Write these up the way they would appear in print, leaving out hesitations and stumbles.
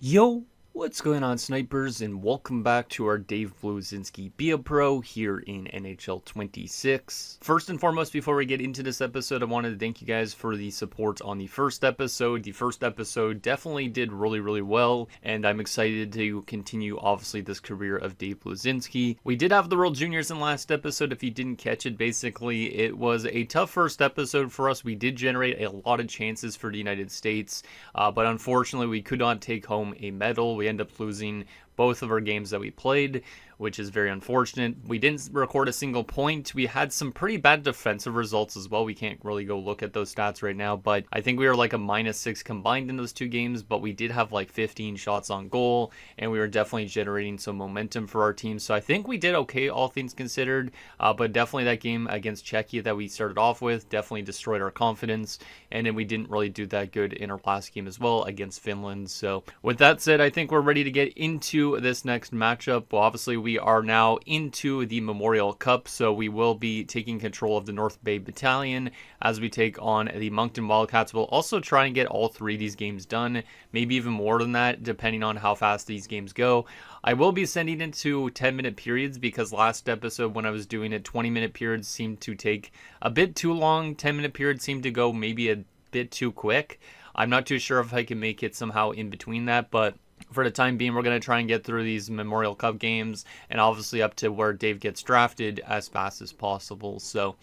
Yo, what's going on, snipers, and welcome back to our Dave Bluezynski Be a Pro here in NHL 26. First and foremost, before we get into this episode, I wanted to thank you guys for the support on the first episode. The first episode definitely did really well, and I'm excited to continue, obviously, this career of Dave Bluezynski. We did have the World Juniors in last episode. If you didn't catch it, basically, it was a tough first episode for us. We did generate a lot of chances for the United States, but unfortunately, we could not take home a medal. We end up losing both of our games that we played, which is very unfortunate. We didn't record a single point. We had some pretty bad defensive results as well. We can't really go look at those stats right now, but I think we were like a -6 combined in those two games, but we did have like 15 shots on goal, and we were definitely generating some momentum for our team. So I think we did okay, all things considered, but definitely that game against Czechia that we started off with definitely destroyed our confidence, and then we didn't really do that good in our last game as well against Finland. So with that said, I think we're ready to get into this next matchup. Well, obviously we are now into the Memorial Cup, so we will be taking control of the North Bay Battalion as we take on the Moncton Wildcats. We'll also try and get all three of these games done, maybe even more than that, depending on how fast these games go. I will be sending it to 10-minute periods because last episode when I was doing it, 20-minute periods seemed to take a bit too long. 10-minute periods seemed to go maybe a bit too quick. I'm not too sure if I can make it somehow in between that, but for the time being, we're going to try and get through these Memorial Cup games and obviously up to where Dave gets drafted as fast as possible. So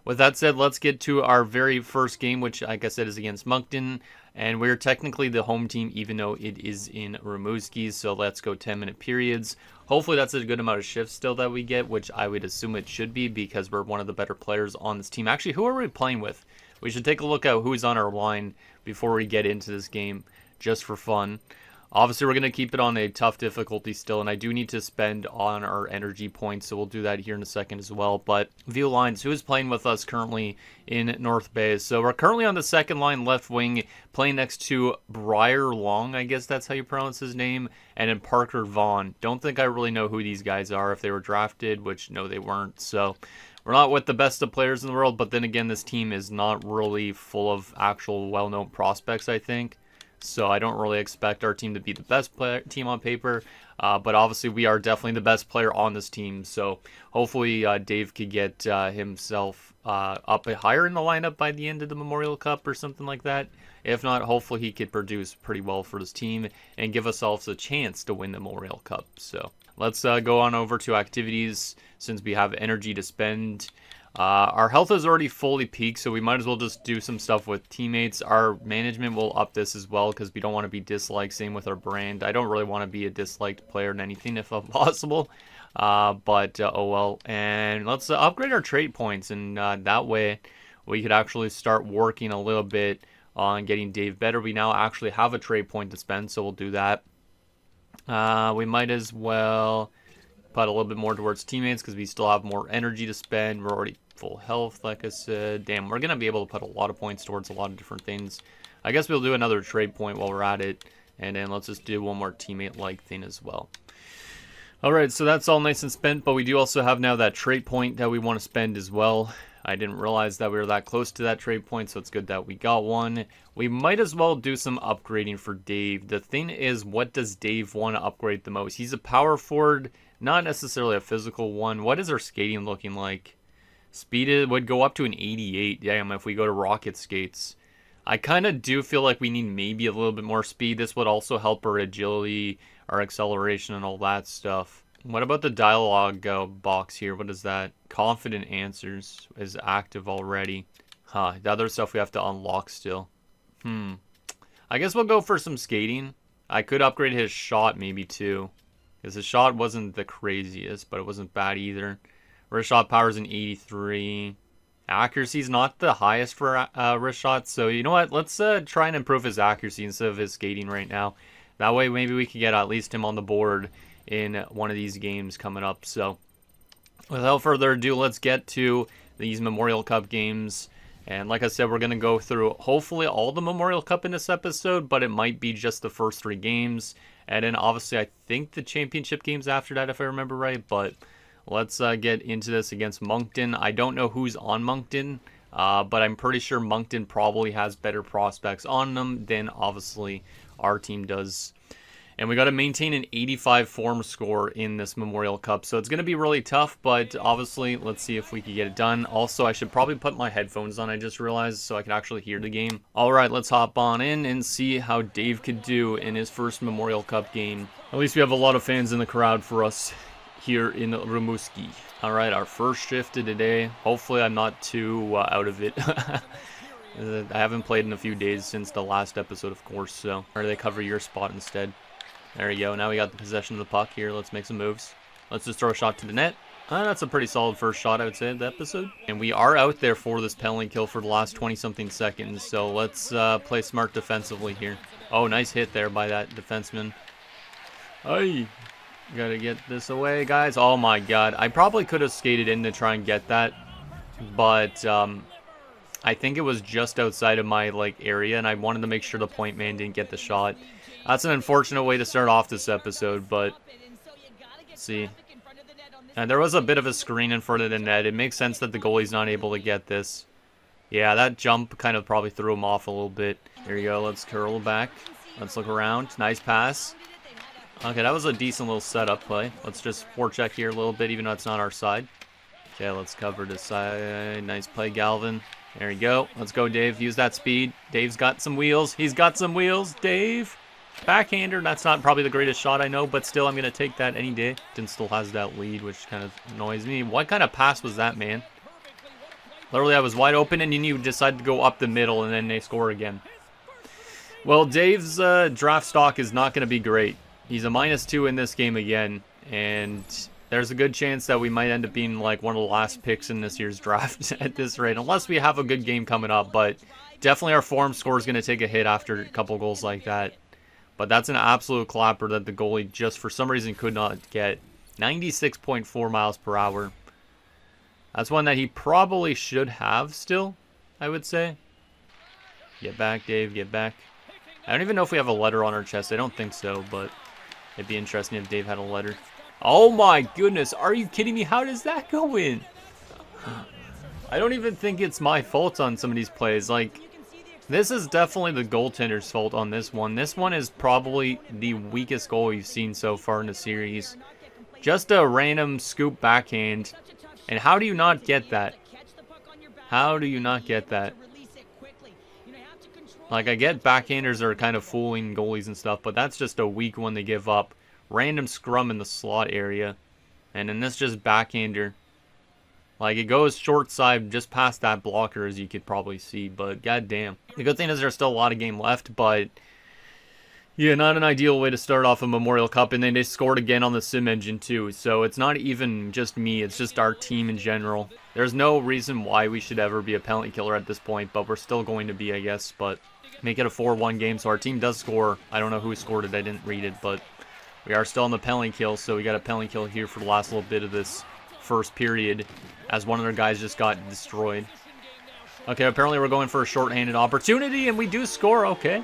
with that said, let's get to our very first game, which, like I said, is against Moncton. And we're technically the home team, even though it is in Rimouski. So let's go 10-minute periods. Hopefully that's a good amount of shifts still that we get, which I would assume it should be because we're one of the better players on this team. Actually, who are we playing with? We should take a look at who's on our line before we get into this game, just for fun. Obviously, we're going to keep it on a tough difficulty still, and I do need to spend on our energy points, so we'll do that here in a second as well. But view lines, who is playing with us currently in North Bay? So we're currently on the second line left wing, playing next to Briar Long, I guess that's how you pronounce his name, and then Parker Vaughn. Don't think I really know who these guys are, if they were drafted, which no, they weren't. So we're not with the best of players in the world, but then again, this team is not really full of actual well-known prospects, I think. So I don't really expect our team to be the best team on paper, but obviously we are definitely the best player on this team. So hopefully Dave could get himself up higher in the lineup by the end of the Memorial Cup or something like that. If not, hopefully he could produce pretty well for his team and give ourselves a chance to win the Memorial Cup. So let's go on over to activities since we have energy to spend. Our health is already fully peaked, so we might as well just do some stuff with teammates. Our management will up this as well because we don't want to be disliked. Same with our brand. I don't really want to be a disliked player in anything if possible, but oh well. And let's upgrade our trade points, and that way we could actually start working a little bit on getting Dave better. We now actually have a trade point to spend, so we'll do that. We might as well put a little bit more towards teammates because we still have more energy to spend. We're already full health, like I said. Damn, we're going to be able to put a lot of points towards a lot of different things. I guess we'll do another trade point while we're at it. And then let's just do one more teammate-like thing as well. Alright, so that's all nice and spent, but we do also have now that trade point that we want to spend as well. I didn't realize that we were that close to that trade point, so it's good that we got one. We might as well do some upgrading for Dave. The thing is, what does Dave want to upgrade the most? He's a power forward, not necessarily a physical one. What is our skating looking like? Speed would go up to an 88. Damn, if we go to rocket skates. I kind of do feel like we need maybe a little bit more speed. This would also help our agility, our acceleration, and all that stuff. What about the dialogue box here? What is that? Confident answers is active already. Huh, the other stuff we have to unlock still. I guess we'll go for some skating. I could upgrade his shot maybe too, because his shot wasn't the craziest, but it wasn't bad either. Wrist shot power is an 83. Accuracy is not the highest for wrist shots, so you know what? Let's try and improve his accuracy instead of his skating right now. That way maybe we can get at least him on the board in one of these games coming up. So without further ado, let's get to these Memorial Cup games. And like I said, we're going to go through hopefully all the Memorial Cup in this episode, but it might be just the first 3 games. And then obviously I think the championship games after that, if I remember right. But let's get into this against Moncton. I don't know who's on Moncton, but I'm pretty sure Moncton probably has better prospects on them than obviously our team does. And we got to maintain an 85 form score in this Memorial Cup. So it's going to be really tough, but obviously, let's see if we can get it done. Also, I should probably put my headphones on, I just realized, so I can actually hear the game. All right, let's hop on in and see how Dave could do in his first Memorial Cup game. At least we have a lot of fans in the crowd for us here in Rimouski. All right, our first shift of today. Hopefully, I'm not too out of it. I haven't played in a few days since the last episode, of course, so... Or do they cover your spot instead? There we go. Now we got the possession of the puck here. Let's make some moves. Let's just throw a shot to the net. That's a pretty solid first shot, I would say, of the episode. And we are out there for this penalty kill for the last 20-something seconds. So let's play smart defensively here. Oh, nice hit there by that defenseman. Hey, gotta get this away, guys. Oh my god. I probably could have skated in to try and get that. But I think it was just outside of my area, and I wanted to make sure the point man didn't get the shot. That's an unfortunate way to start off this episode, but let's see. And there was a bit of a screen in front of the net. It makes sense that the goalie's not able to get this. Yeah, that jump kind of probably threw him off a little bit. Here we go. Let's curl back. Let's look around. Nice pass. Okay, that was a decent little setup play. Let's just forecheck here a little bit, even though it's not our side. Okay, let's cover this side. Nice play, Galvin. There you go. Let's go, Dave. Use that speed. Dave's got some wheels. He's got some wheels. Dave. Backhander. That's not probably the greatest shot I know, but still I'm going to take that any day. Moncton still has that lead, which kind of annoys me. What kind of pass was that, man? Literally, I was wide open, and then you decide to go up the middle, and then they score again. Well, Dave's draft stock is not going to be great. He's a -2 in this game again, and there's a good chance that we might end up being one of the last picks in this year's draft at this rate, unless we have a good game coming up. But definitely our form score is going to take a hit after a couple goals like that. But that's an absolute clapper that the goalie just for some reason could not get. 96.4 miles per hour. That's one that he probably should have still, I would say. Get back, Dave, get back. I don't even know if we have a letter on our chest. I don't think so, but it'd be interesting if Dave had a letter. Oh my goodness, are you kidding me? How does that go in? I don't even think it's my fault on some of these plays. This is definitely the goaltender's fault on this one. This one is probably the weakest goal we've seen so far in the series. Just a random scoop backhand. And how do you not get that? How do you not get that? I get backhanders are kind of fooling goalies and stuff, but that's just a weak one to give up. Random scrum in the slot area. And then this just backhander. It goes short side just past that blocker, as you could probably see, but goddamn. The good thing is there's still a lot of game left, but yeah, not an ideal way to start off a Memorial Cup, and then they scored again on the sim engine too, so it's not even just me, it's just our team in general. There's no reason why we should ever be a penalty killer at this point, but we're still going to be, I guess, but make it a 4-1 game, so our team does score. I don't know who scored it, I didn't read it, but we are still on the penalty kill, so we got a penalty kill here for the last little bit of this first period, as one of their guys just got destroyed. Okay, apparently we're going for a shorthanded opportunity, and we do score. Okay.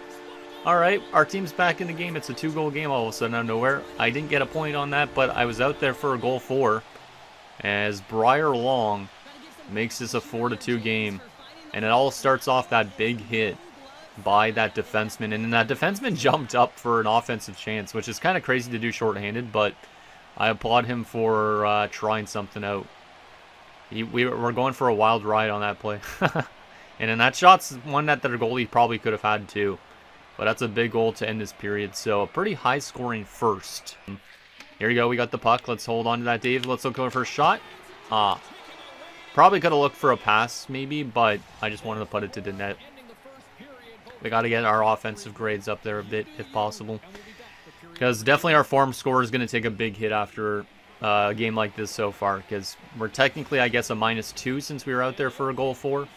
Alright, our team's back in the game. It's a 2-goal game all of a sudden out of nowhere. I didn't get a point on that, but I was out there for a goal 4. As Briar Long makes this a 4-2 game. And it all starts off that big hit by that defenseman. And then that defenseman jumped up for an offensive chance, which is kind of crazy to do shorthanded, but I applaud him for trying something out. We're going for a wild ride on that play. And then that shot's one that their goalie probably could have had too. But that's a big goal to end this period. So a pretty high scoring first. Here we go. We got the puck. Let's hold on to that, Dave. Let's look for a shot. Probably could have looked for a pass maybe, but I just wanted to put it to the net. We got to get our offensive grades up there a bit if possible. Because definitely our form score is going to take a big hit after a game like this so far. Because we're technically, I guess, a -2 since we were out there for a goal 4.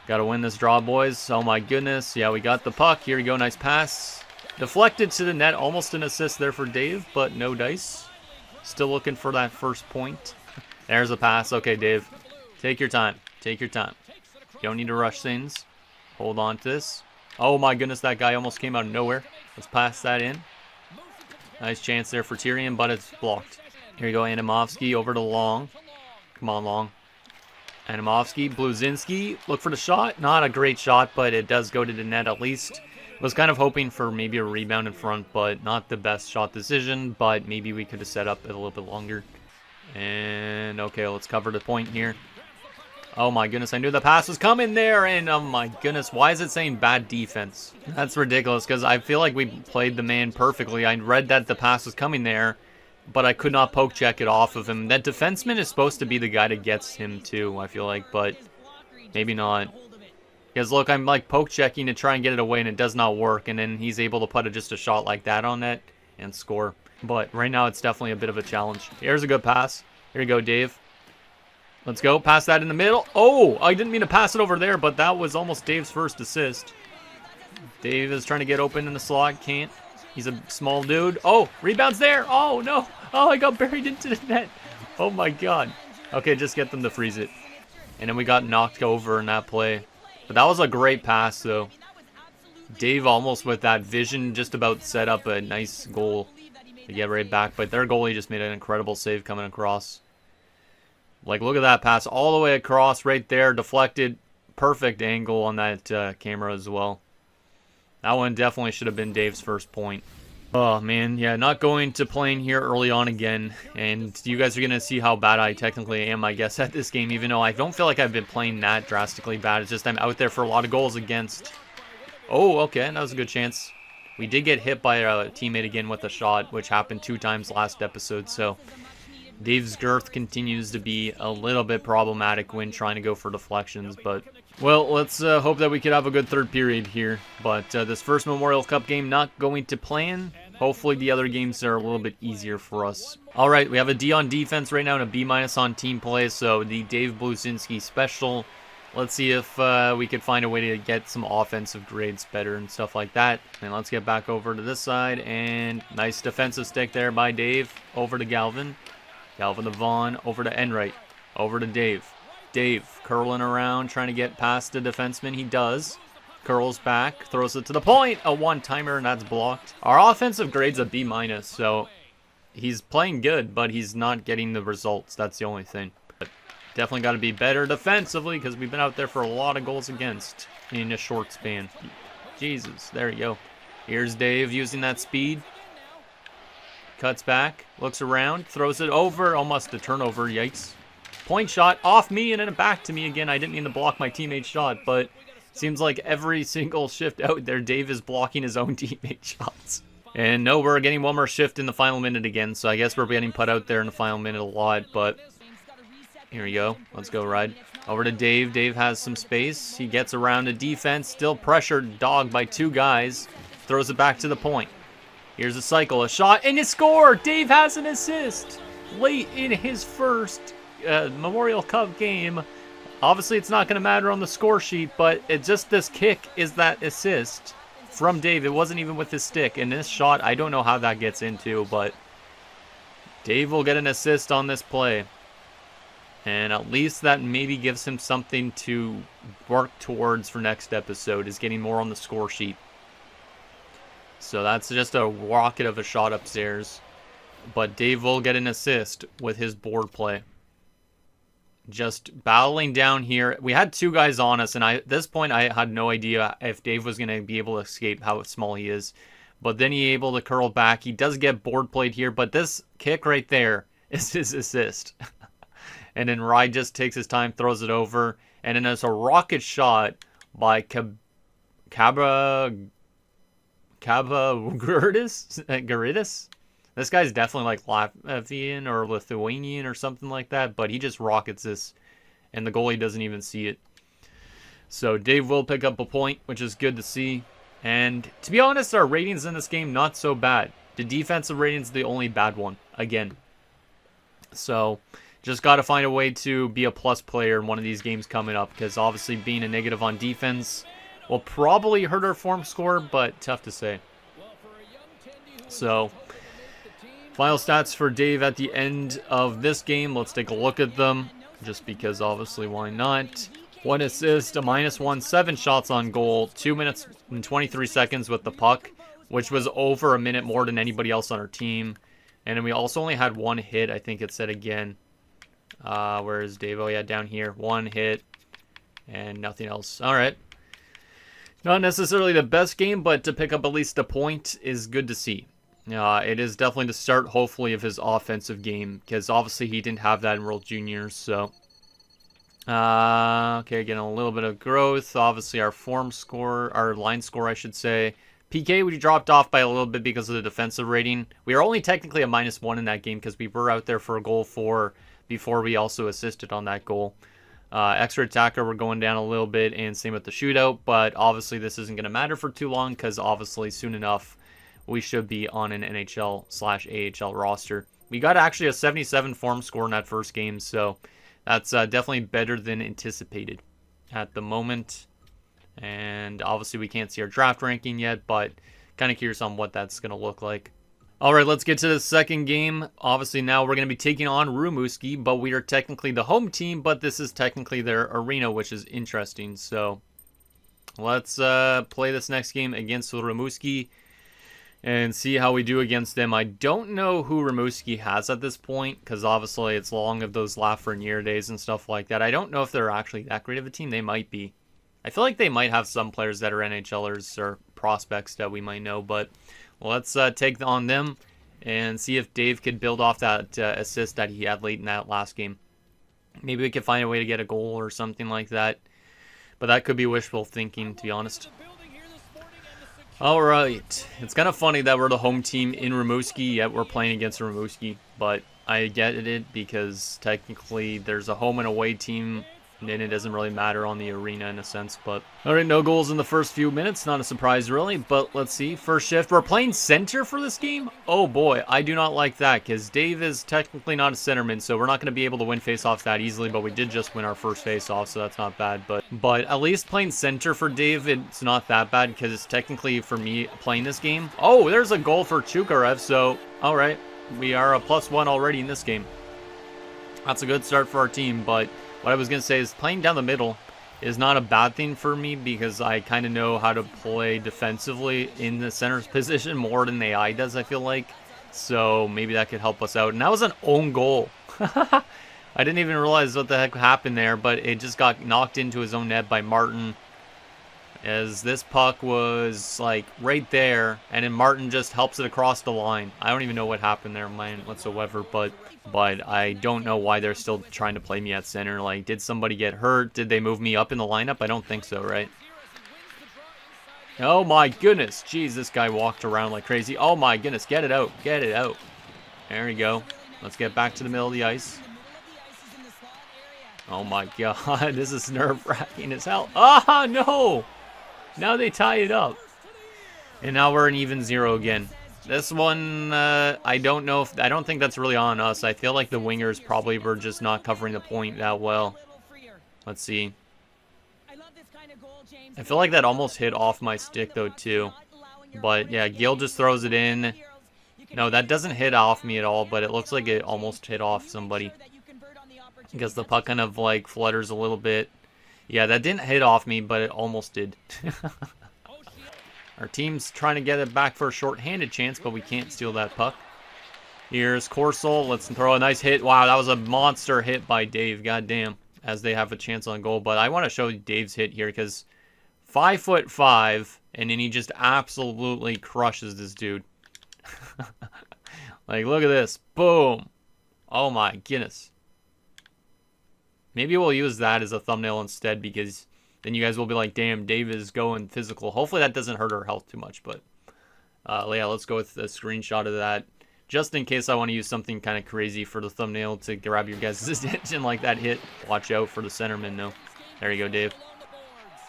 Got to win this draw, boys. Oh my goodness. Yeah, we got the puck. Here we go. Nice pass. Deflected to the net. Almost an assist there for Dave, but no dice. Still looking for that first point. There's a pass. Okay, Dave. Take your time. Take your time. You don't need to rush things. Hold on to this. Oh my goodness, that guy almost came out of nowhere. Let's pass that in. Nice chance there for Tyrion, but it's blocked. Here you go, Rimouski over to Long. Come on, Long. Rimouski, Bluezynski, look for the shot. Not a great shot, but it does go to the net at least. Was kind of hoping for maybe a rebound in front, but not the best shot decision, but maybe we could have set up it a little bit longer. And okay, let's cover the point here. Oh my goodness, I knew the pass was coming there, and oh my goodness, why is it saying bad defense? That's ridiculous, because I feel like we played the man perfectly. I read that the pass was coming there, but I could not poke check it off of him. That defenseman is supposed to be the guy that gets him too, I feel like, but maybe not. Because look, I'm like poke checking to try and get it away, and it does not work, and then he's able to put just a shot like that on net and score. But right now, it's definitely a bit of a challenge. Here's a good pass. Here you go, Dave. Let's go. Pass that in the middle. Oh, I didn't mean to pass it over there, but that was almost Dave's first assist. Dave is trying to get open in the slot. Can't. He's a small dude. Oh, rebounds there. Oh, no. Oh, I got buried into the net. Oh, my God. Okay, just get them to freeze it. And then we got knocked over in that play. But that was a great pass, though. Dave almost with that vision just about set up a nice goal to get right back. But their goalie just made an incredible save coming across. Like, look at that pass all the way across right there. Deflected. Perfect angle on that camera as well. That one definitely should have been Dave's first point. Oh, man. Yeah, not going to playing here early on again. And you guys are going to see how bad I technically am, I guess, at this game. Even though I don't feel like I've been playing that drastically bad. It's just I'm out there for a lot of goals against. Oh, okay. That was a good chance. We did get hit by a teammate again with a shot, which happened 2 times last episode. So Dave's girth continues to be a little bit problematic when trying to go for deflections, but well, let's hope that we could have a good third period here. But this first Memorial Cup game not going to plan. Hopefully the other games are a little bit easier for us. All right, we have a D on defense right now and a B- on team play, so the Dave Bluezynski special. Let's see if we could find a way to get some offensive grades better and stuff like that. And let's get back over to this side, and nice defensive stick there by Dave. Over to Galvin. Galvin to Vaughn, over to Enright, over to Dave. Dave curling around, trying to get past the defenseman. He does. Curls back, throws it to the point. A one-timer, and that's blocked. Our offensive grade's a B-, so he's playing good, but he's not getting the results. That's the only thing. But definitely got to be better defensively, because we've been out there for a lot of goals against in a short span. Jesus, there you go. Here's Dave using that speed. Cuts back, looks around, throws it over, almost a turnover, yikes. Point shot off me and then back to me again. I didn't mean to block my teammate's shot, but seems like every single shift out there, Dave is blocking his own teammate shots. And no, we're getting one more shift in the final minute again, so I guess we're getting put out there in the final minute a lot, but here we go. Let's go, Ride. Over to Dave. Dave has some space. He gets around the defense, still pressured, dogged by 2 guys. Throws it back to the point. Here's a cycle, a shot, and a score! Dave has an assist late in his first Memorial Cup game. Obviously, it's not going to matter on the score sheet, but it just this kick is that assist from Dave. It wasn't even with his stick, and this shot, I don't know how that gets into, but Dave will get an assist on this play. And at least that maybe gives him something to work towards for next episode, is getting more on the score sheet. So that's just a rocket of a shot upstairs. But Dave will get an assist with his board play. Just battling down here. We had 2 guys on us, and at this point I had no idea if Dave was going to be able to escape how small he is. But then he able to curl back. He does get board played here, but this kick right there is his assist. And then Rye just takes his time, throws it over. And then there's a rocket shot by Garidis? This guy's definitely like Latvian or Lithuanian or something like that, but he just rockets this, and the goalie doesn't even see it. So Dave will pick up a point, which is good to see. And to be honest, our ratings in this game, not so bad. The defensive rating's the only bad one, again. So just got to find a way to be a plus player in one of these games coming up, because obviously being a negative on defense will probably hurt our form score, but tough to say. So final stats for Dave at the end of this game. Let's take a look at them, just because obviously why not. 1 assist, a -1, 7 shots on goal, 2 minutes and 23 seconds with the puck, which was over a minute more than anybody else on our team. And then we also only had 1 hit, I think it said again. Where is Dave? Oh yeah, down here. 1 hit and nothing else. All right. Not necessarily the best game, but to pick up at least a point is good to see. It is definitely the start, hopefully, of his offensive game, because obviously he didn't have that in World Juniors, so... okay, getting a little bit of growth. Obviously, our line score, I should say. PK, we dropped off by a little bit because of the defensive rating. We are only technically a -1 in that game because we were out there for a goal for before we also assisted on that goal. Extra attacker, we're going down a little bit, and same with the shootout, but obviously this isn't going to matter for too long because obviously soon enough we should be on an NHL/AHL roster. We got actually a 77 form score in that first game, so that's definitely better than anticipated at the moment. And obviously we can't see our draft ranking yet, but kind of curious on what that's going to look like. All right, let's get to the second game. Obviously now we're going to be taking on Rimouski, but we are technically the home team, but this is technically their arena, which is interesting. So let's play this next game against Rimouski and see how we do against them. I don't know who Rimouski has at this point, because obviously it's long of those Lafreniere days and stuff like that. I don't know if they're actually that great of a team. They might be. I feel like they might have some players that are NHLers or prospects that we might know, but let's take on them and see if Dave could build off that assist that he had late in that last game. Maybe we could find a way to get a goal or something like that, but that could be wishful thinking, to be honest. All right, it's kind of funny that we're the home team in Rimouski, yet we're playing against Rimouski, but I get it because technically there's a home and away team, and it doesn't really matter on the arena in a sense. But all right, no goals in the first few minutes, not a surprise really, but let's see. First shift, we're playing center for this game. Oh boy, I do not like that because Dave is technically not a centerman, so we're not going to be able to win faceoffs that easily, but we did just win our first faceoff, so that's not bad. But at least playing center for Dave, it's not that bad because it's technically for me playing this game. Oh, there's a goal for Chukarev, so all right, we are a +1 already in this game. That's a good start for our team, but what I was going to say is playing down the middle is not a bad thing for me because I kind of know how to play defensively in the center's position more than AI does, I feel like. So maybe that could help us out. And that was an own goal. I didn't even realize what the heck happened there, but it just got knocked into his own net by Martin. As this puck was like right there, and then Martin just helps it across the line. I don't even know what happened there, man, whatsoever, but I don't know why they're still trying to play me at center. Like, did somebody get hurt? Did they move me up in the lineup? I don't think so, right? Oh my goodness, jeez, this guy walked around like crazy. Oh my goodness, get it out, get it out. There we go. Let's get back to the middle of the ice. Oh my god, this is nerve-wracking as hell. Ah, no! Now they tie it up. And now we're an even 0 again. This one, I don't think that's really on us. I feel like the wingers probably were just not covering the point that well. Let's see. I feel like that almost hit off my stick though too. But yeah, Gil just throws it in. No, that doesn't hit off me at all, but it looks like it almost hit off somebody. Because the puck kind of like flutters a little bit. Yeah, that didn't hit off me, but it almost did. Our team's trying to get it back for a short-handed chance, but we can't steal that puck. Here's Corsel. Let's throw a nice hit. Wow, that was a monster hit by Dave. Goddamn. As they have a chance on goal. But I want to show Dave's hit here because 5'5", and then he just absolutely crushes this dude. Like, look at this. Boom. Oh my goodness. Maybe we'll use that as a thumbnail instead because then you guys will be like, damn, Dave is going physical. Hopefully that doesn't hurt our health too much, but yeah, let's go with a screenshot of that. Just in case I want to use something kind of crazy for the thumbnail to grab your guys' attention like that hit. Watch out for the centerman, though. There you go, Dave.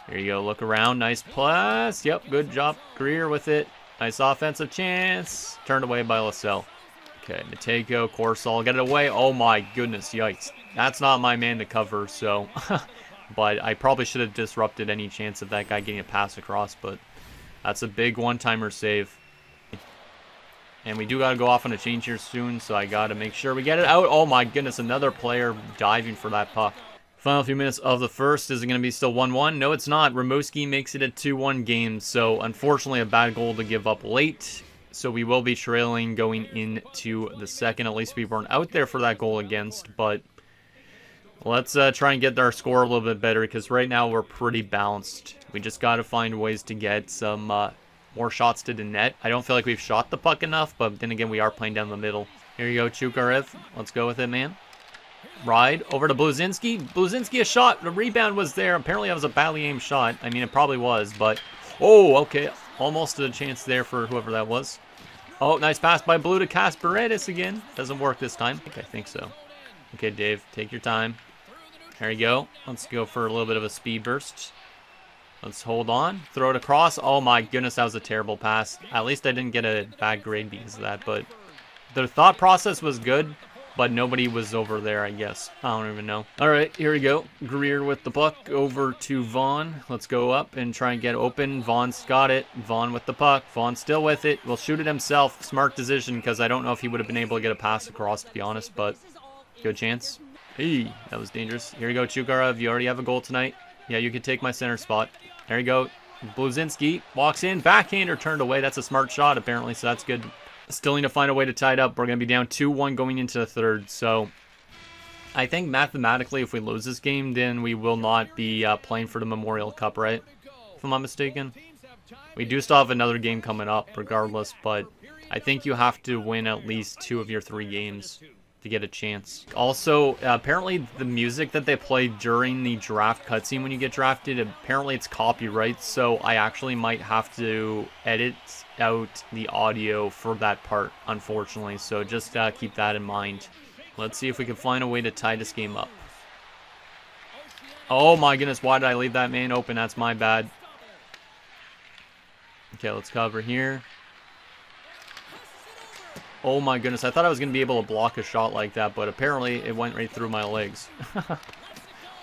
Here you go. Look around. Nice pass. Yep, good job. Greer with it. Nice offensive chance. Turned away by LaSalle. Okay, Matejko, Corsol, get it away. Oh my goodness, yikes. That's not my man to cover, so... but I probably should have disrupted any chance of that guy getting a pass across, but that's a big one-timer save. And we do got to go off on a change here soon, so I got to make sure we get it out. Oh my goodness, another player diving for that puck. Final few minutes of the first. Is it going to be still 1-1? No, it's not. Rimouski makes it a 2-1 game, so unfortunately a bad goal to give up late. So we will be trailing going into the second. At least we weren't out there for that goal against, but Let's try and get our score a little bit better, because right now we're pretty balanced. We just got to find ways to get some more shots to the net. I don't feel like we've shot the puck enough, but then again, we are playing down the middle. Here you go, Chukarev. Let's go with it, man. Ride over to Bluezynski. Bluezynski, a shot. The rebound was there. Apparently, that was a badly aimed shot. I mean, it probably was, but... Oh, okay. Almost a chance there for whoever that was. Oh, nice pass by Blue to Kasparedes again. Doesn't work this time. I think so. Okay, Dave, take your time. There you go. Let's go for a little bit of a speed burst. Let's hold on. Throw it across. Oh my goodness, that was a terrible pass. At least I didn't get a bad grade because of that, but the thought process was good, but nobody was over there, I guess. I don't even know. All right, here we go. Greer with the puck over to Vaughn. Let's go up and try and get open. Vaughn's got it. Vaughn with the puck. Vaughn's still with it. Will shoot it himself. Smart decision, because I don't know if he would have been able to get a pass across, to be honest, but good chance. Hey, that was dangerous. Here you go, Chukarev. You already have a goal tonight. Yeah, you can take my center spot. There you go. Bluezynski walks in. Backhander turned away. That's a smart shot, apparently, so that's good. Still need to find a way to tie it up. We're going to be down 2-1 going into the third. So I think mathematically, if we lose this game, then we will not be playing for the Memorial Cup, right? If I'm not mistaken. We do still have another game coming up regardless, but I think you have to win at least 2 of your 3 games to get a chance. Also, apparently the music that they play during the draft cutscene when you get drafted, apparently it's copyright, so I actually might have to edit out the audio for that part, unfortunately, so just keep that in mind. Let's see if we can find a way to tie this game up. Oh my goodness, why did I leave that man open? That's my bad. Okay, let's cover here. Oh my goodness, I thought I was going to be able to block a shot like that, but apparently it went right through my legs.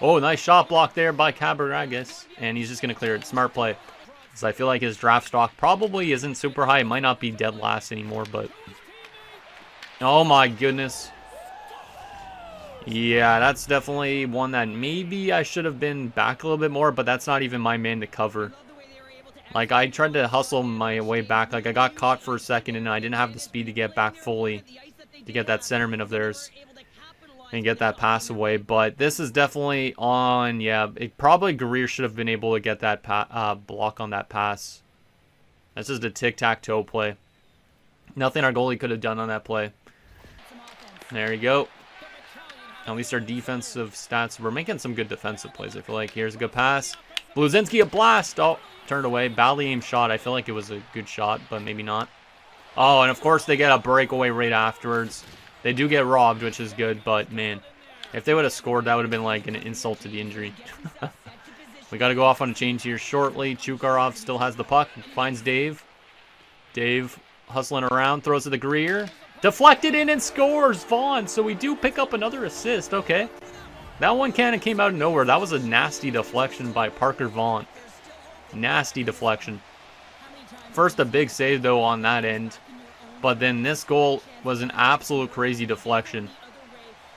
Oh, nice shot block there by Kasparedes, and he's just going to clear it. Smart play. Because I feel like his draft stock probably isn't super high. It might not be dead last anymore, but... Oh my goodness. Yeah, that's definitely one that maybe I should have been back a little bit more, but that's not even my man to cover. Like, I tried to hustle my way back. Like, I got caught for a second, and I didn't have the speed to get back fully to get that centerman of theirs and get that pass away. But this is definitely on, yeah, probably Greer should have been able to get that block on that pass. That's just a tic-tac-toe play. Nothing our goalie could have done on that play. There you go. At least our defensive stats, we're making some good defensive plays, I feel like. Here's a good pass. Bluezynski, a blast. Oh, turned away. Badly aimed shot. I feel like it was a good shot, but maybe not. Oh, and of course they get a breakaway right afterwards. They do get robbed, which is good, but man, if they would have scored, that would have been like an insult to the injury. We got to go off on a change here shortly. Chukarov still has the puck. Finds Dave. Dave hustling around. Throws to the Greer. Deflected in and scores. Vaughn. So we do pick up another assist. Okay. That one kind of came out of nowhere. That was a nasty deflection by Parker Vaughn. Nasty deflection. First a big save though on that end. But then this goal was an absolute crazy deflection.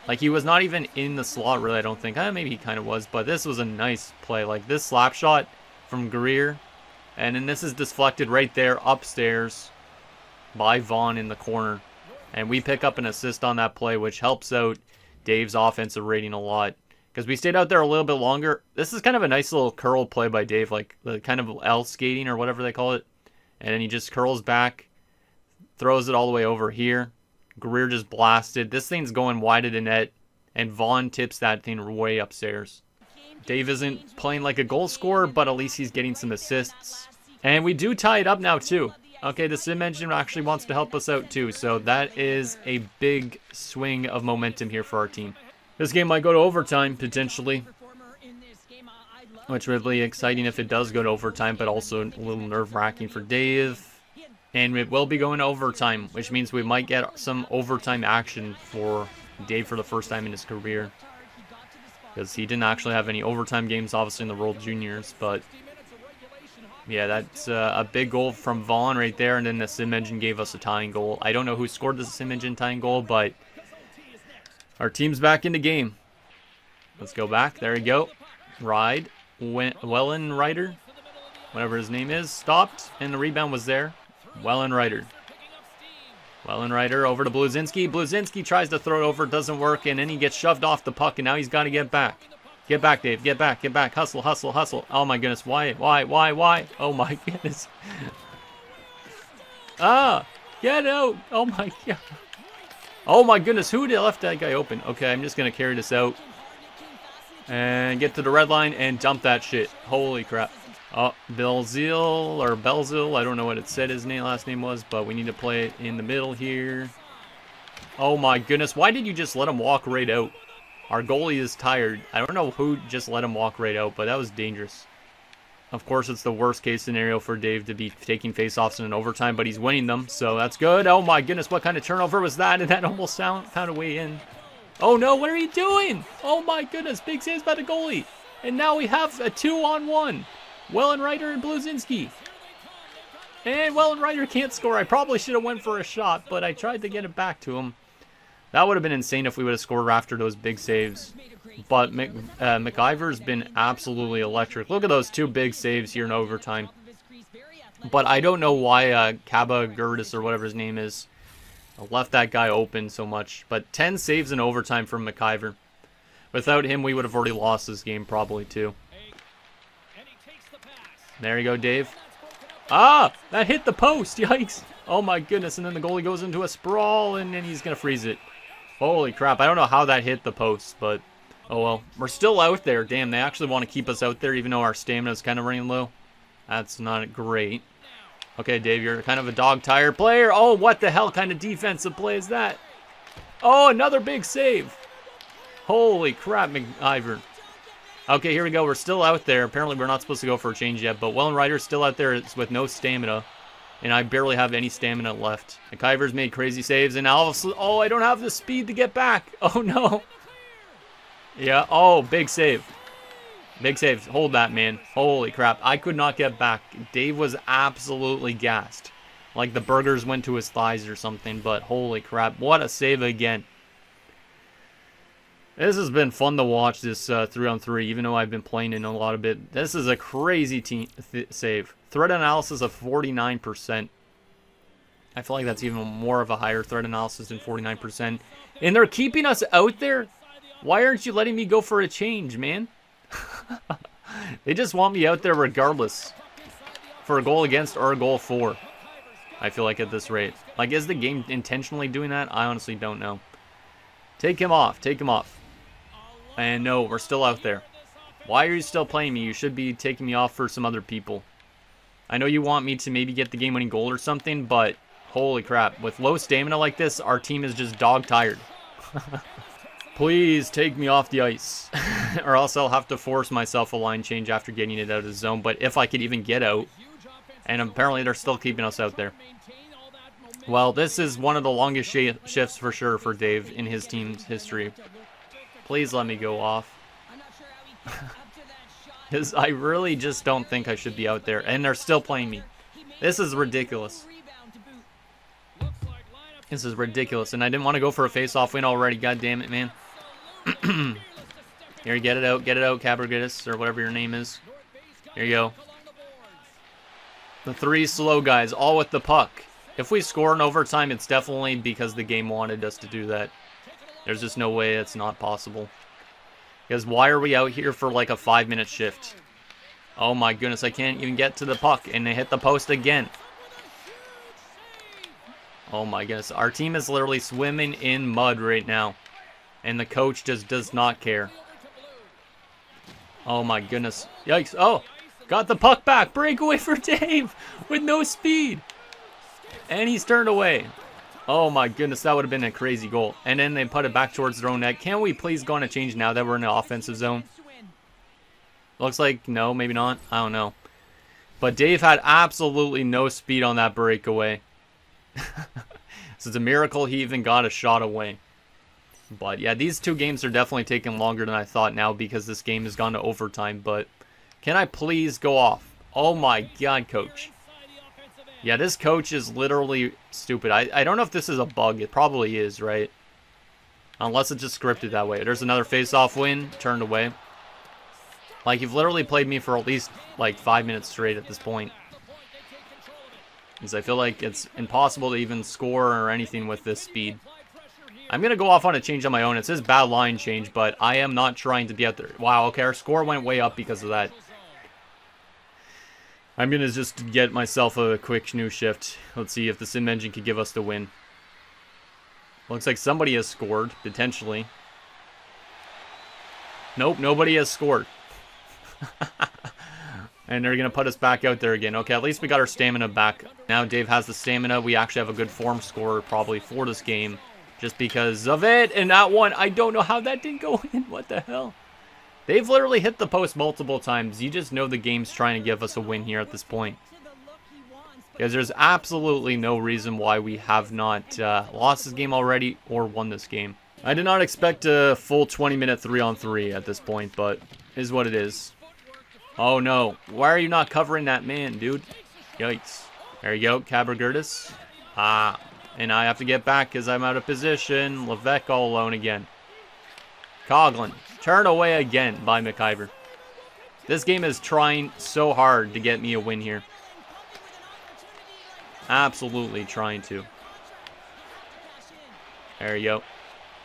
Like he was not even in the slot really, I don't think. Maybe he kind of was. But this was a nice play. Like this slap shot from Greer. And then this is deflected right there upstairs by Vaughn in the corner. And we pick up an assist on that play, which helps out Dave's offensive rating a lot. Because we stayed out there a little bit longer. This is kind of a nice little curl play by Dave. Like the kind of L skating or whatever they call it. And then he just curls back. Throws it all the way over here. Greer just blasted. This thing's going wide of the net. And Vaughn tips that thing way upstairs. Dave isn't playing like a goal scorer, but at least he's getting some assists. And we do tie it up now too. Okay, the Sim Engine actually wants to help us out too. So that is a big swing of momentum here for our team. This game might go to overtime, potentially. Which would be exciting if it does go to overtime, but also a little nerve-wracking for Dave. And it will be going to overtime, which means we might get some overtime action for Dave for the first time in his career. Because he didn't actually have any overtime games, obviously, in the World Juniors. But, yeah, that's a big goal from Vaughn right there. And then the Sim Engine gave us a tying goal. I don't know who scored the Sim Engine tying goal, but our team's back in the game. Let's go back. There we go. Ride. Wellenreiter, whatever his name is, stopped. And the rebound was there. Wellenreiter. Wellenreiter over to Bluezynski. Bluezynski tries to throw it over, doesn't work, and then he gets shoved off the puck, and now he's got to get back. Get back, Dave. Get back, get back. Hustle, hustle, hustle. Oh my goodness, why? Oh my goodness. Ah, get out. Oh my god. Oh my goodness, who left that guy open? Okay, I'm just going to carry this out. And get to the red line and dump that shit. Holy crap. Oh, Belzil, I don't know what it said his last name was, but we need to play it in the middle here. Oh my goodness, why did you just let him walk right out? Our goalie is tired. I don't know who just let him walk right out, but that was dangerous. Of course, it's the worst case scenario for Dave to be taking faceoffs in an overtime, but he's winning them, so that's good. Oh my goodness, what kind of turnover was that? And that almost found a way in. Oh no, what are you doing? Oh my goodness, big saves by the goalie. And now we have a 2-on-1. Wellenreiter and Bluezynski. And Wellenreiter can't score. I probably should have went for a shot, but I tried to get it back to him. That would have been insane if we would have scored after those big saves. But McIver's been absolutely electric. Look at those 2 big saves here in overtime. But I don't know why Kaba Gertis or whatever his name is left that guy open so much. But 10 saves in overtime from McIver. Without him, we would have already lost this game probably too. There you go, Dave. Ah! That hit the post! Yikes! Oh my goodness, and then the goalie goes into a sprawl, and then he's going to freeze it. Holy crap, I don't know how that hit the post, but oh well. We're still out there. Damn, they actually want to keep us out there, even though our stamina is kind of running low. That's not great. Okay, Dave, you're kind of a dog-tired player. Oh, what the hell kind of defensive play is that? Oh, another big save. Holy crap, McIver. Okay, here we go. We're still out there. Apparently, we're not supposed to go for a change yet, but Wellenreiter's still out there with no stamina, and I barely have any stamina left. McIver's made crazy saves, and now, oh, I don't have the speed to get back. Oh, no. Yeah, oh, big save. Big save. Hold that, man. Holy crap. I could not get back. Dave was absolutely gassed. Like the burgers went to his thighs or something, but holy crap. What a save again. This has been fun to watch, this 3-on-3, even though I've been playing in a lot of it. This is a crazy save. Threat analysis of 49%. I feel like that's even more of a higher threat analysis than 49%. And they're keeping us out there? Why aren't you letting me go for a change, man? They just want me out there regardless. For a goal against or a goal for. I feel like at this rate. Like, is the game intentionally doing that? I honestly don't know. Take him off. Take him off. And no, we're still out there. Why are you still playing me? You should be taking me off for some other people. I know you want me to maybe get the game-winning goal or something, but holy crap. With low stamina like this, our team is just dog-tired. Please take me off the ice. Or else I'll have to force myself a line change after getting it out of the zone. But if I could even get out. And apparently they're still keeping us out there. Well, this is one of the longest shifts for sure for Dave in his team's history. Please let me go off. Because I really just don't think I should be out there. And they're still playing me. This is ridiculous. This is ridiculous. And I didn't want to go for a face-off win already. God damn it, man. Here, get it out, Cabergitis, or whatever your name is. Here you go. The 3 slow guys, all with the puck. If we score in overtime, it's definitely because the game wanted us to do that. There's just no way it's not possible. Because why are we out here for like a 5-minute shift? Oh my goodness, I can't even get to the puck, and they hit the post again. Oh my goodness, our team is literally swimming in mud right now. And the coach just does not care. Oh my goodness. Yikes. Oh, got the puck back. Breakaway for Dave with no speed. And he's turned away. Oh my goodness, that would have been a crazy goal. And then they put it back towards their own net. Can we please go on a change now that we're in the offensive zone? Looks like no, maybe not. I don't know. But Dave had absolutely no speed on that breakaway. So it's a miracle he even got a shot away. But yeah, these 2 games are definitely taking longer than I thought now because this game has gone to overtime. But can I please go off? Oh my god, coach. Yeah, this coach is literally stupid. I don't know if this is a bug. It probably is, right? Unless it's just scripted that way. There's another face-off win. Turned away. Like, you've literally played me for at least, like, 5 minutes straight at this point. because I feel like it's impossible to even score or anything with this speed. I'm going to go off on a change on my own. It says bad line change, but I am not trying to be out there. Wow, okay, our score went way up because of that. I'm going to just get myself a quick new shift. Let's see if the sim engine can give us the win. Looks like somebody has scored, potentially. Nope, nobody has scored. And they're going to put us back out there again. Okay, at least we got our stamina back. Now Dave has the stamina. We actually have a good form score probably for this game. Just because of it. And that one, I don't know how that didn't go in. What the hell? They've literally hit the post multiple times. You just know the game's trying to give us a win here at this point. Because there's absolutely no reason why we have not lost this game already or won this game. I did not expect a full 20-minute 3-on-3 at this point, but is what it is. Oh no. Why are you not covering that man, dude? Yikes. There you go, Cabra-Gertis. Ah. And I have to get back because I'm out of position. Levesque all alone again. Coughlin. Turned away again by McIver. This game is trying so hard to get me a win here. Absolutely trying to. There you go.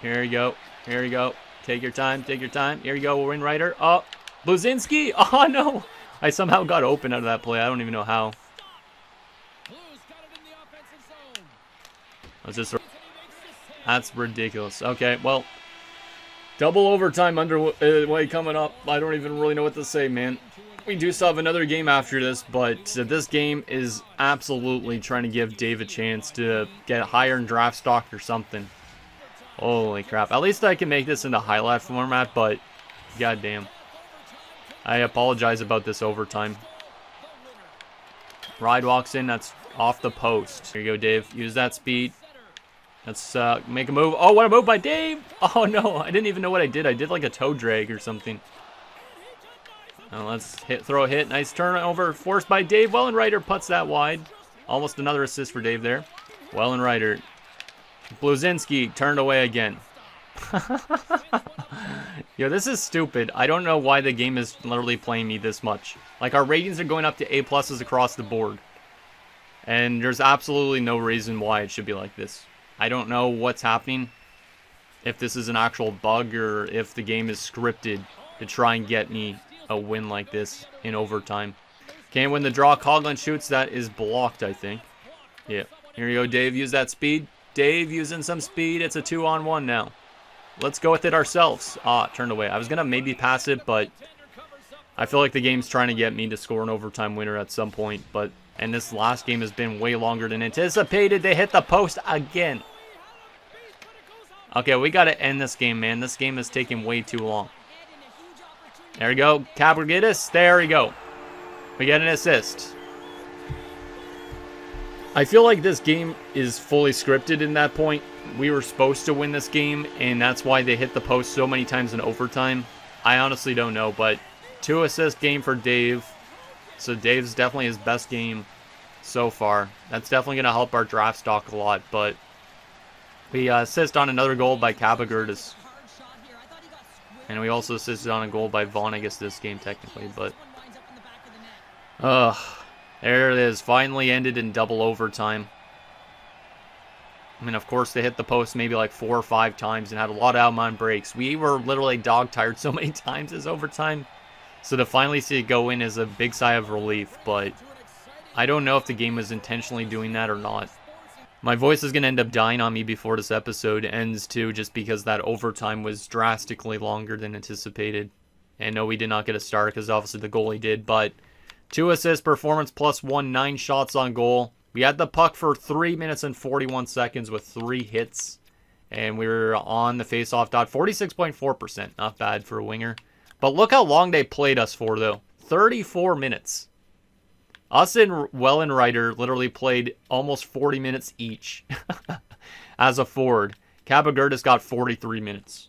Here you go. Here you go. Take your time. Take your time. Here you go. We're in Ryder. Oh, Bluezynski. Oh, no. I somehow got open out of that play. I don't even know how. That's ridiculous. Okay, well, double overtime underway coming up. I don't even really know what to say, man. We do still have another game after this, but this game is absolutely trying to give Dave a chance to get higher in draft stock or something. Holy crap. At least I can make this in the highlight format, but goddamn. I apologize about this overtime. Ride walks in. That's off the post. Here you go, Dave. Use that speed. Let's make a move. Oh, what a move by Dave! Oh, no. I didn't even know what I did. I did like a toe drag or something. Let's throw a hit. Nice turnover. Forced by Dave. Wellenreiter puts that wide. Almost another assist for Dave there. Wellenreiter. Bluezynski turned away again. Yo, this is stupid. I don't know why the game is literally playing me this much. Like, our ratings are going up to A+ across the board. And there's absolutely no reason why it should be like this. I don't know what's happening. If this is an actual bug or if the game is scripted to try and get me a win like this in overtime. Can't win the draw. Coughlin shoots. That is blocked, I think. Yeah. Here you go, Dave. Use that speed. Dave using some speed. It's a 2-on-1 now. Let's go with it ourselves. Ah, turned away. I was going to maybe pass it, but I feel like the game's trying to get me to score an overtime winner at some point, but... And this last game has been way longer than anticipated. They hit the post again. Okay, we got to end this game, man. This game is taking way too long. There we go. Cabra-Gertis. There we go. We get an assist. I feel like this game is fully scripted in that point. We were supposed to win this game, and that's why they hit the post so many times in overtime. I honestly don't know, but 2-assist game for Dave. So Dave's definitely his best game so far. That's definitely going to help our draft stock a lot. But we assist on another goal by Cabra-Gertis. And we also assisted on a goal by Vonnegut this game technically. But there it is. Finally ended in double overtime. I mean, of course, they hit the post maybe like 4 or 5 times and had a lot of out-of-mind breaks. We were literally dog-tired so many times this overtime. So to finally see it go in is a big sigh of relief, but I don't know if the game was intentionally doing that or not. My voice is going to end up dying on me before this episode ends too, just because that overtime was drastically longer than anticipated. And no, we did not get a start because obviously the goalie did, but 2 assists, performance +1, 9 shots on goal. We had the puck for 3 minutes and 41 seconds with 3 hits, and we were on the face-off dot, 46.4%. Not bad for a winger. But look how long they played us for, though. 34 minutes. Us and Wellenreiter literally played almost 40 minutes each as a forward. Cabra-Gertis got 43 minutes.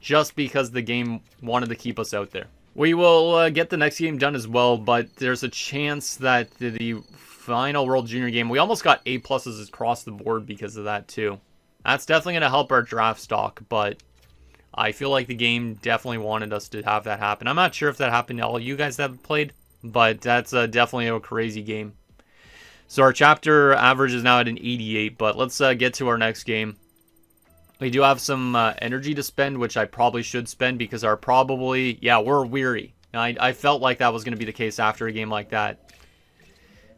Just because the game wanted to keep us out there. We will get the next game done as well, but there's a chance that the final World Junior game, we almost got A+ across the board because of that, too. That's definitely going to help our draft stock, but... I feel like the game definitely wanted us to have that happen. I'm not sure if that happened to all you guys that have played, but that's definitely a crazy game. So our chapter average is now at an 88, but let's get to our next game. We do have some energy to spend, which I probably should spend because we're weary. I felt like that was going to be the case after a game like that.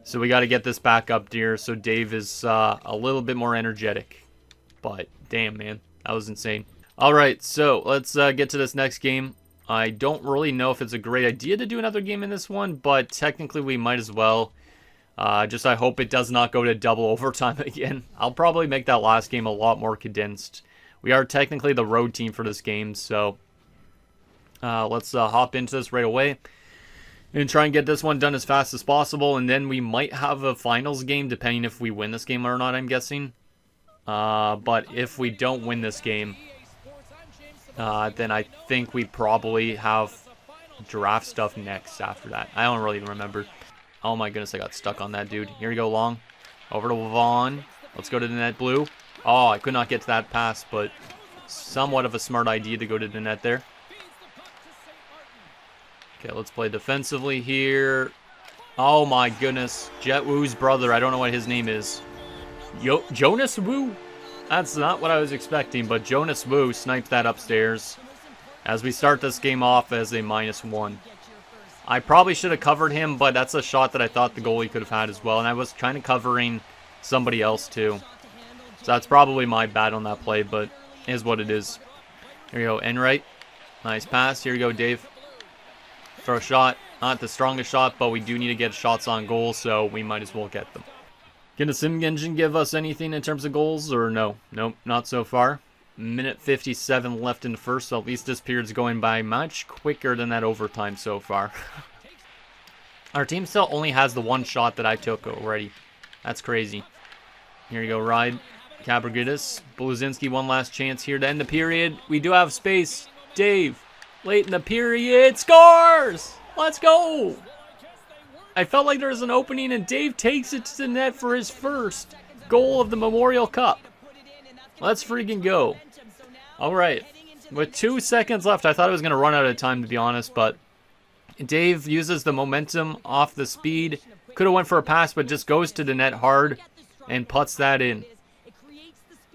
So we got to get this back up here so Dave is a little bit more energetic. But damn, man, that was insane. All right, so let's get to this next game. I don't really know if it's a great idea to do another game in this one, but technically we might as well. I hope it does not go to double overtime again. I'll probably make that last game a lot more condensed. We are technically the road team for this game, so let's hop into this right away and try and get this one done as fast as possible, and then we might have a finals game depending if we win this game or not, I'm guessing. But if we don't win this game, then I think we probably have draft stuff next after that. I don't really remember. Oh my goodness, I got stuck on that dude. Here we go, long. Over to Vaughn. Let's go to the net, Blue. Oh, I could not get to that pass, but somewhat of a smart idea to go to the net there. Okay, let's play defensively here. Oh my goodness. Jet Woo's brother. I don't know what his name is. Jonas Woo? That's not what I was expecting, but Jonas Woo sniped that upstairs as we start this game off as a -1. I probably should have covered him, but that's a shot that I thought the goalie could have had as well, and I was kind of covering somebody else too. So that's probably my bad on that play, but it is what it is. Here you go, Enright. Nice pass. Here you go, Dave. Throw a shot. Not the strongest shot, but we do need to get shots on goal, so we might as well get them. Can the sim engine give us anything in terms of goals, or no? Nope, not so far. Minute 57 left in the first, so at least this period's going by much quicker than that overtime so far. Our team still only has the one shot that I took already. That's crazy. Here you go, Ride. Cabragidis. Bluezynski, one last chance here to end the period. We do have space. Dave, late in the period, scores! Let's go! I felt like there was an opening, and Dave takes it to the net for his first goal of the Memorial Cup. Let's freaking go. All right. With 2 seconds left, I thought I was going to run out of time, to be honest, but Dave uses the momentum off the speed. Could have went for a pass, but just goes to the net hard and puts that in.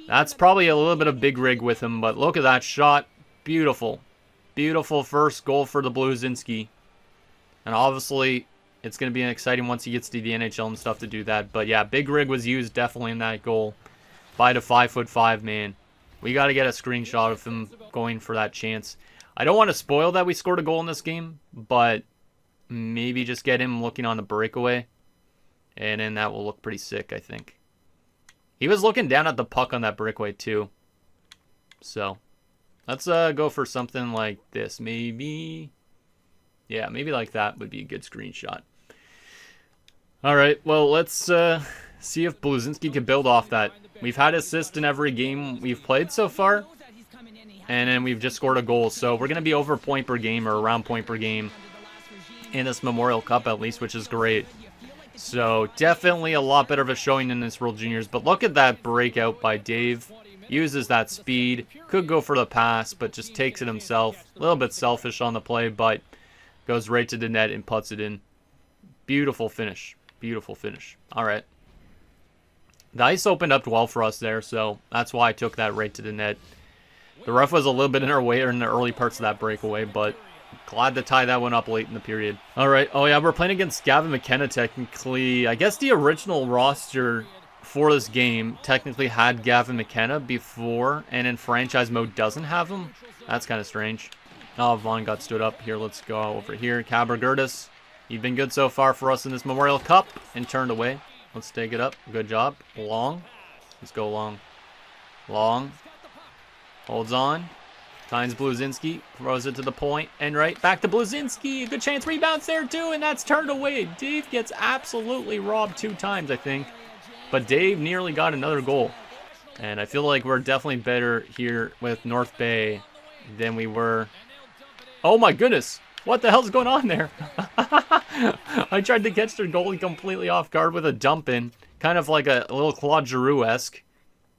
That's probably a little bit of big rig with him, but look at that shot. Beautiful. Beautiful first goal for the Bluezynski. And obviously, it's going to be exciting once he gets to the NHL and stuff to do that. But yeah, big rig was used definitely in that goal by the 5'5" man. We got to get a screenshot of him going for that chance. I don't want to spoil that we scored a goal in this game, but maybe just get him looking on the breakaway. And then that will look pretty sick, I think. He was looking down at the puck on that breakaway too. So, let's go for something like this. Maybe, yeah, maybe like that would be a good screenshot. All right, well, let's see if Bluezynski can build off that. We've had assists in every game we've played so far, and then we've just scored a goal. So we're going to be over point per game or around point per game in this Memorial Cup at least, which is great. So definitely a lot better of a showing in this World Juniors. But look at that breakout by Dave. Uses that speed. Could go for the pass, but just takes it himself. A little bit selfish on the play, but goes right to the net and puts it in. Beautiful finish. Beautiful finish. All right. The ice opened up well for us there, so that's why I took that right to the net. The ref was a little bit in our way in the early parts of that breakaway, but glad to tie that one up late in the period. All right. Oh, yeah, we're playing against Gavin McKenna, technically. I guess the original roster for this game technically had Gavin McKenna before, and in franchise mode doesn't have him. That's kind of strange. Oh, Vaughn got stood up here. Let's go over here. Cabragidis. You've been good so far for us in this Memorial Cup and turned away. Let's take it up. Good job. Long. Let's go long. Long. Holds on. Finds Bluezynski. Throws it to the point. And right back to Bluezynski. Good chance. Rebounds there too. And that's turned away. Dave gets absolutely robbed 2 times, I think. But Dave nearly got another goal. And I feel like we're definitely better here with North Bay than we were. Oh my goodness. What the hell's going on there? I tried to catch their goalie completely off guard with a dump in. Kind of like a little Claude Giroux-esque.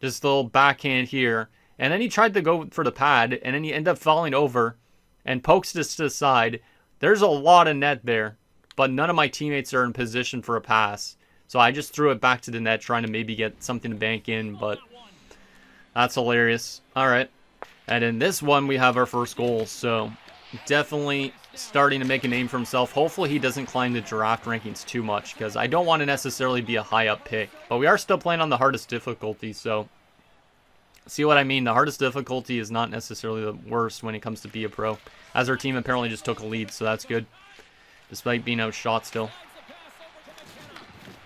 Just a little backhand here. And then he tried to go for the pad. And then he ended up falling over. And pokes this to the side. There's a lot of net there. But none of my teammates are in position for a pass. So I just threw it back to the net, trying to maybe get something to bank in, but that's hilarious. All right. And in this one, we have our first goal. So definitely starting to make a name for himself. Hopefully he doesn't climb the draft rankings too much, because I don't want to necessarily be a high up pick. But we are still playing on the hardest difficulty, so see what I mean? The hardest difficulty is not necessarily the worst when it comes to be a pro, as our team apparently just took a lead, so that's good, despite being outshot still.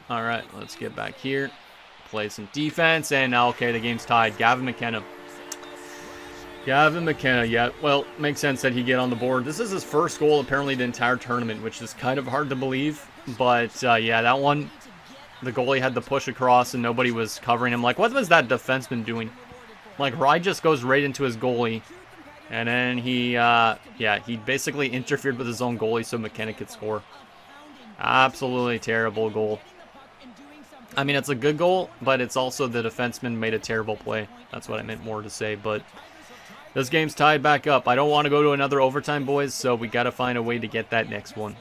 All right, let's get back here, play some defense, and now, okay, the game's tied. Gavin McKenna, yeah, well, makes sense that he get on the board. This is his first goal apparently the entire tournament, which is kind of hard to believe, but yeah, that one, the goalie had to push across and nobody was covering him. Like, what was that defenseman doing? Like, Rye just goes right into his goalie, and then he, yeah, he basically interfered with his own goalie so McKenna could score. Absolutely terrible goal. I mean, it's a good goal, but it's also the defenseman made a terrible play. That's what I meant more to say, but this game's tied back up. I don't want to go to another overtime, boys, so we got to find a way to get that next one.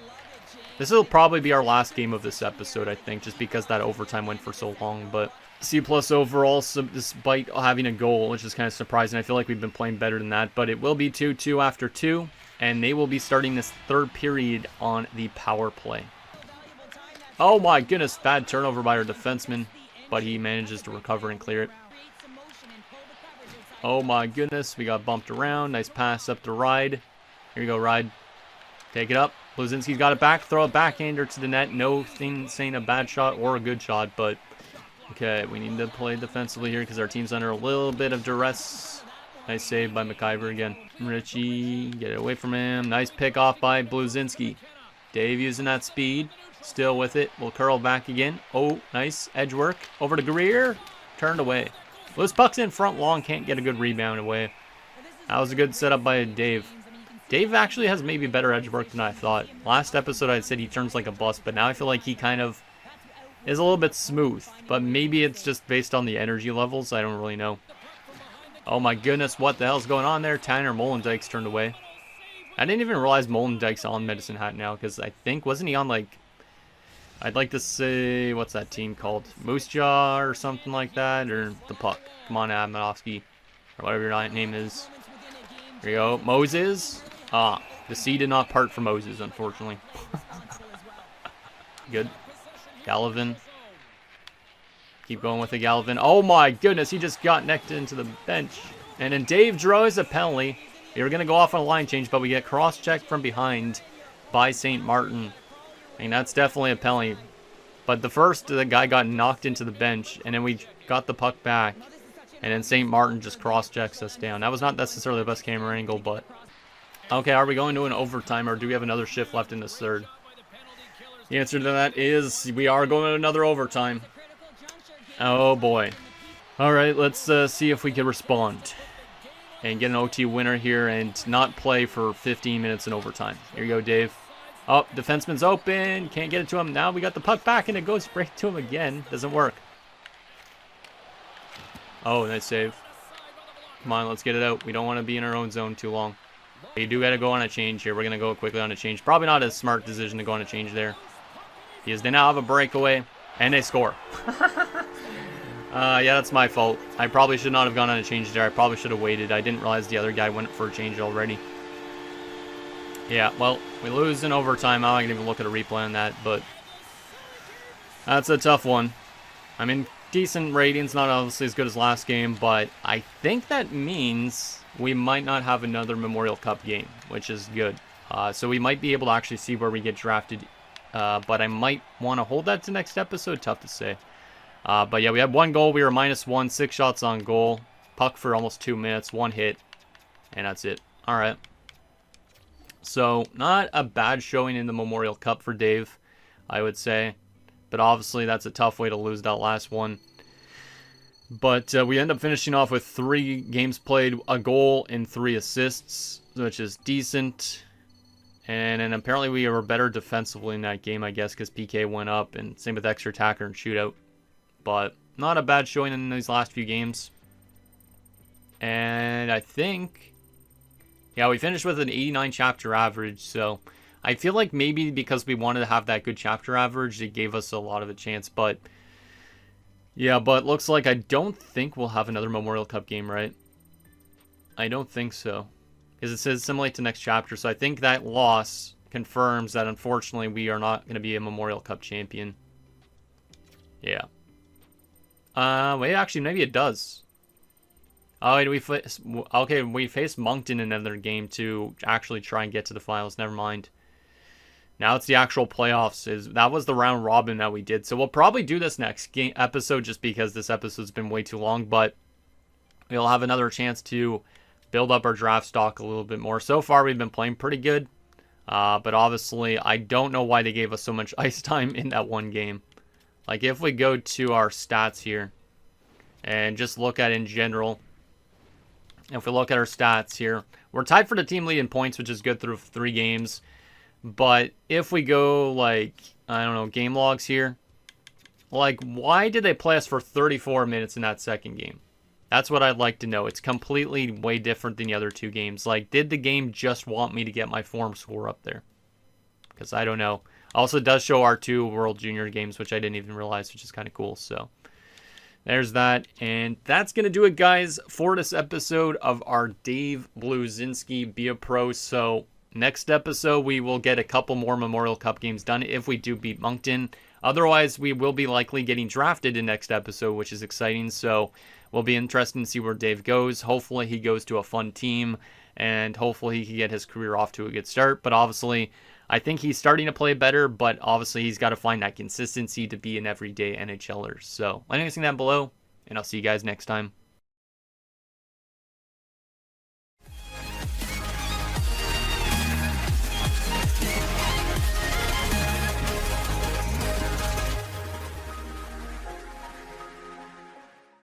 This will probably be our last game of this episode, I think, just because that overtime went for so long, but C+ overall, despite having a goal, which is kind of surprising. I feel like we've been playing better than that, but it will be 2-2 after 2, and they will be starting this third period on the power play. Oh my goodness, bad turnover by our defenseman, but he manages to recover and clear it. Oh my goodness, we got bumped around. Nice pass up to Ride. Here you go, Ride. Take it up. Bluezynski's got it back. Throw a backhander to the net. No thing saying a bad shot or a good shot, but okay, we need to play defensively here because our team's under a little bit of duress. Nice save by McIver again. Richie, get it away from him. Nice pick off by Bluezynski. Dave using that speed. Still with it. We'll curl back again. Oh, nice edge work. Over to Greer. Turned away. This puck's in front long. Can't get a good rebound away. That was a good setup by Dave. Dave actually has maybe better edge work than I thought. Last episode I said he turns like a bus, but now I feel like he kind of is a little bit smooth. But maybe it's just based on the energy levels. I don't really know. Oh my goodness, what the hell's going on there? Tanner Molendyk's turned away. I didn't even realize Molendyk's on Medicine Hat now, because I think, wasn't he on like, I'd like to say, what's that team called? Moose Jaw or something like that? Or the Puck? Come on, Admanovsky. Or whatever your name is. Here you go. Moses. Ah, the sea did not part for Moses, unfortunately. Good. Gallivan. Keep going with the Gallivan. Oh my goodness, he just got necked into the bench. And then Dave draws a penalty. We were going to go off on a line change, but we get cross-checked from behind by St. Martin. And that's definitely a penalty. But the guy got knocked into the bench, and then we got the puck back. And then St. Martin just cross-checks us down. That was not necessarily the best camera angle, but okay, are we going to an overtime, or do we have another shift left in this third? The answer to that is we are going to another overtime. Oh, boy. All right, let's see if we can respond and get an OT winner here and not play for 15 minutes in overtime. Here you go, Dave. Oh, defenseman's open. Can't get it to him. Now we got the puck back, and it goes straight to him again. Doesn't work. Oh, nice save. Come on, let's get it out. We don't want to be in our own zone too long. We do got to go on a change here. We're going to go quickly on a change. Probably not a smart decision to go on a change there, because they now have a breakaway, and they score. Yeah, that's my fault. I probably should not have gone on a change there. I probably should have waited. I didn't realize the other guy went for a change already. Yeah, well, we lose in overtime. I'm not going to even look at a replay on that, but that's a tough one. I mean, decent ratings, not obviously as good as last game, but I think that means we might not have another Memorial Cup game, which is good. So we might be able to actually see where we get drafted, but I might want to hold that to next episode. Tough to say. But yeah, we had one goal. We were -1, 6 shots on goal. Puck for almost 2 minutes, 1 hit, and that's it. All right. So not a bad showing in the Memorial Cup for Dave, I would say. But obviously that's a tough way to lose that last one. But we end up finishing off with 3 games played, a goal and 3 assists, which is decent. And then apparently we were better defensively in that game, I guess, because PK went up, and same with extra attacker and shootout. But not a bad showing in these last few games. And I think, yeah, we finished with an 89 chapter average, so I feel like maybe because we wanted to have that good chapter average, it gave us a lot of a chance. But yeah, but looks like I don't think we'll have another Memorial Cup game, right? I don't think so. Because it says assimilate to next chapter. So I think that loss confirms that unfortunately we are not going to be a Memorial Cup champion. Yeah. Wait, actually, maybe it does. Oh, wait, we faced Moncton in another game to actually try and get to the finals. Never mind. Now it's the actual playoffs. That was the round robin that we did. So we'll probably do this next episode just because this episode's been way too long. But we'll have another chance to build up our draft stock a little bit more. So far, we've been playing pretty good. But obviously, I don't know why they gave us so much ice time in that one game. Like, if we go to our stats here and just look at in general, if we look at our stats here, we're tied for the team lead in points, which is good through 3 games. But if we go, like, I don't know, game logs here, like, why did they play us for 34 minutes in that second game? That's what I'd like to know. It's completely way different than the other 2 games. Like, did the game just want me to get my form score up there? Because I don't know. Also, it does show our 2 World Junior games, which I didn't even realize, which is kind of cool. So, there's that. And that's going to do it, guys, for this episode of our Dave Bluezynski Be a Pro. So, next episode, we will get a couple more Memorial Cup games done if we do beat Moncton. Otherwise, we will be likely getting drafted in next episode, which is exciting. So, we'll be interested to see where Dave goes. Hopefully, he goes to a fun team, and hopefully, he can get his career off to a good start. But obviously, I think he's starting to play better, but obviously he's got to find that consistency to be an everyday NHLer. So, let me know down below, and I'll see you guys next time.